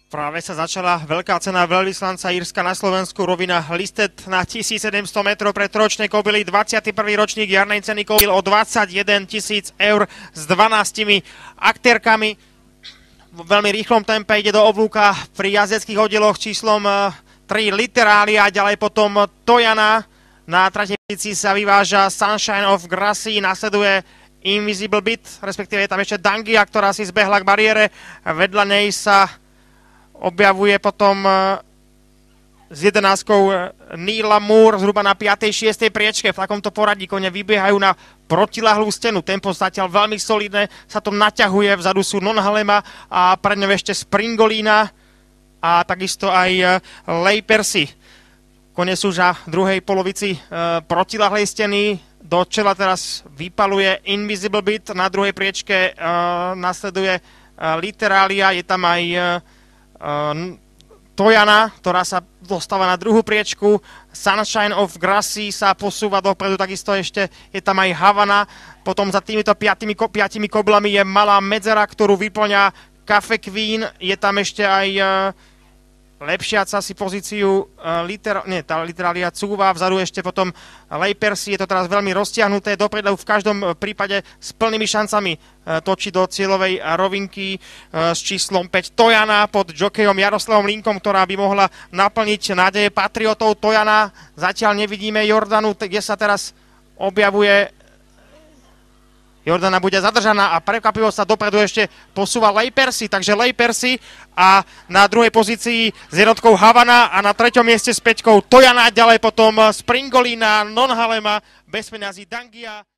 Práve sa začala veľká cena veľvyslanca Írska na Slovensku, rovina listed na 1700 metrov pre tročné kobily, 21. ročník jarnej ceny kobyl o 21 000 eur s 12 aktérkami. V veľmi rýchlom tempe ide do oblúka pri jazdeckých oddieloch číslom 3 Literalia, ďalej potom Tojana. Na tretej pozícii sa vyváža Sunshine of Grassy, nasleduje Invisible Bit, respektíve je tam ešte Dangia, ktorá si zbehla k bariére. Vedľa nej sa objavuje potom s 11-kou Neela Moore zhruba na 5. 6. priečke. V takomto poradí kone vybiehajú na protilahlú stenu. Tempo zatiaľ veľmi solidné, sa to naťahuje. Vzadu sú Nonhalema a pred ňou ešte Springolina a takisto aj Lay Percy. Kone sú už na druhej polovici protilahlej steny. Do čela teraz vypaluje Invisible Bit, na druhej priečke nasleduje Literalia, je tam aj Tojana, ktorá sa dostáva na druhú priečku. Sunshine of Grassy sa posúva dopredu, takisto ešte je tam aj Havana. Potom za týmito piatimi koblami je malá medzera, ktorú vyplňa Cafe Queen. Je tam ešte aj lepšiaca si pozíciu Literalia cúva, vzadu ešte potom Lay Percy, je to teraz veľmi roztiahnuté, dopredu v každom prípade s plnými šancami točí do cieľovej rovinky s číslom 5 Tojana pod jokejom Jaroslavom Linkom, ktorá by mohla naplniť nádeje Patriotov. Tojana, zatiaľ nevidíme Jordanu, kde sa teraz objavuje. Jordana bude zadržaná a prekvapivo sa dopredu ešte posúva Lay Percy, takže Lay Percy a na druhej pozícii s jednotkou Havana a na treťom mieste s 5 Tojana, ďalej potom Springolina, Nonhalema, bez peňazí Dangia.